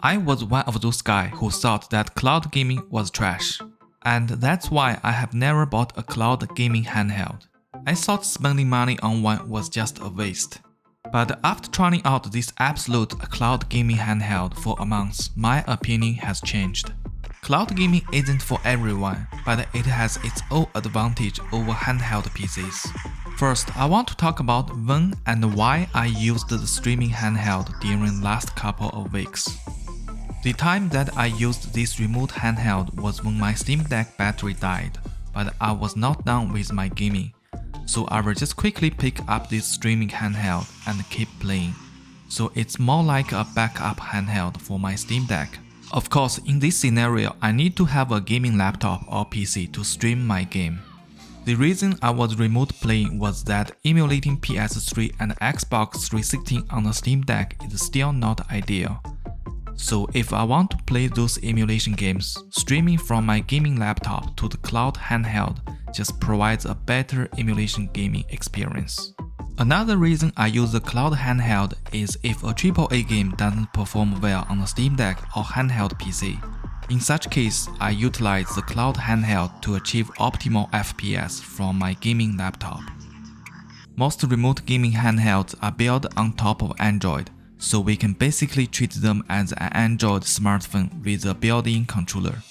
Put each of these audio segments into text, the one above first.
I was one of those guys who thought that cloud gaming was trash. And that's why I have never bought a cloud gaming handheld. I thought spending money on one was just a waste. But after trying out this Abxylute cloud gaming handheld for a month, my opinion has changed. Cloud gaming isn't for everyone, but it has its own advantage over handheld PCs. First, I want to talk about when and why I used the streaming handheld during the last couple of weeks. The time that I used this remote handheld was when my Steam Deck battery died, but I was not done with my gaming, so I will just quickly pick up this streaming handheld and keep playing. So it's more like a backup handheld for my Steam Deck. Of course, in this scenario, I need to have a gaming laptop or PC to stream my game. The reason I was remote playing was that emulating PS3 and Xbox 360 on the Steam Deck is still not ideal. So if I want to play those emulation games, streaming from my gaming laptop to the cloud handheld just provides a better emulation gaming experience. Another reason I use the cloud handheld is if a AAA game doesn't perform well on the Steam Deck or handheld PC. In such case, I utilize the cloud handheld to achieve optimal FPS from my gaming laptop. Most remote gaming handhelds are built on top of Android, so we can basically treat them as an Android smartphone with a built-in controller.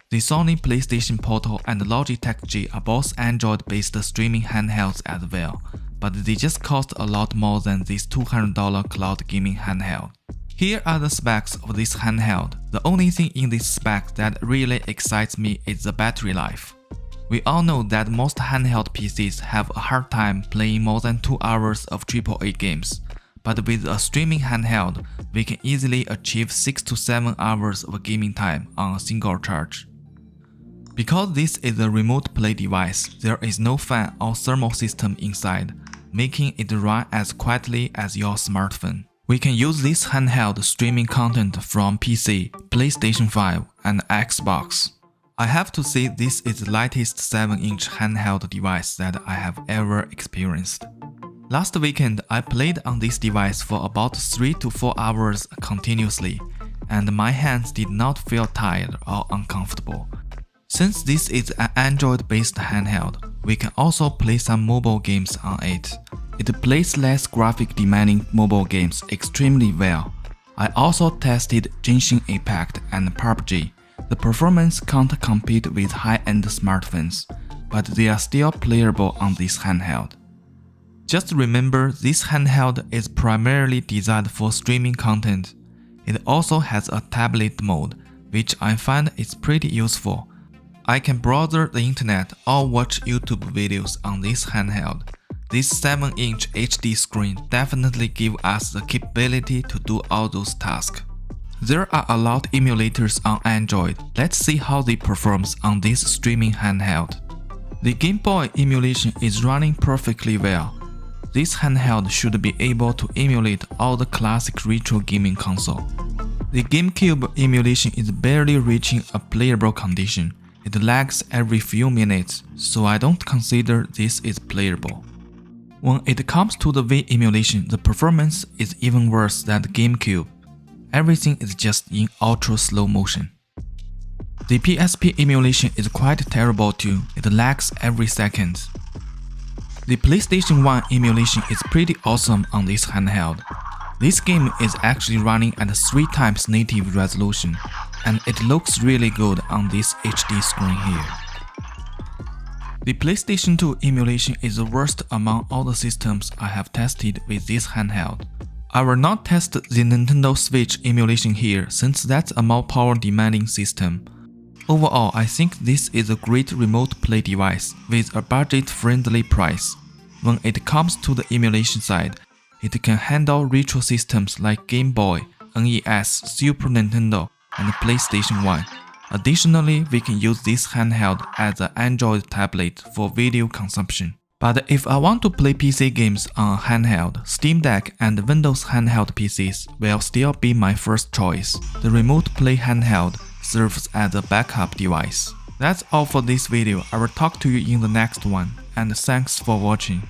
The Sony PlayStation Portal and Logitech G are both Android-based streaming handhelds as well, but they just cost a lot more than this $200 cloud gaming handheld. Here are the specs of this handheld. The only thing in this spec that really excites me is the battery life. We all know that most handheld PCs have a hard time playing more than 2 hours of AAA games. But with a streaming handheld, we can easily achieve 6 to 7 hours of gaming time on a single charge. Because this is a remote play device, there is no fan or thermal system inside, making it run as quietly as your smartphone. We can use this handheld streaming content from PC, PlayStation 5, and Xbox. I have to say this is the lightest 7-inch handheld device that I have ever experienced. Last weekend, I played on this device for about 3 to 4 hours continuously, and my hands did not feel tired or uncomfortable. Since this is an Android-based handheld, we can also play some mobile games on it. It plays less graphic-demanding mobile games extremely well. I also tested Genshin Impact and PUBG. The performance can't compete with high-end smartphones, but they are still playable on this handheld. Just remember, this handheld is primarily designed for streaming content. It also has a tablet mode, which I find is pretty useful. I can browse the internet or watch YouTube videos on this handheld. This 7-inch HD screen definitely gives us the capability to do all those tasks. There are a lot of emulators on Android. Let's see how they perform on this streaming handheld. The Game Boy emulation is running perfectly well. This handheld should be able to emulate all the classic retro gaming console. The GameCube emulation is barely reaching a playable condition. It lags every few minutes, so I don't consider this is playable. When it comes to the Wii emulation, the performance is even worse than the GameCube. Everything is just in ultra slow motion. The PSP emulation is quite terrible too. It lags every second. The PlayStation 1 emulation is pretty awesome on this handheld. This game is actually running at 3 times native resolution, and it looks really good on this HD screen here. The PlayStation 2 emulation is the worst among all the systems I have tested with this handheld. I will not test the Nintendo Switch emulation here since that's a more power-demanding system. Overall, I think this is a great remote play device with a budget-friendly price. When it comes to the emulation side, it can handle retro systems like Game Boy, NES, Super Nintendo, and PlayStation 1. Additionally, we can use this handheld as an Android tablet for video consumption. But if I want to play PC games on a handheld, Steam Deck and Windows handheld PCs will still be my first choice. The Remote Play handheld serves as a backup device. That's all for this video. I will talk to you in the next one, and thanks for watching.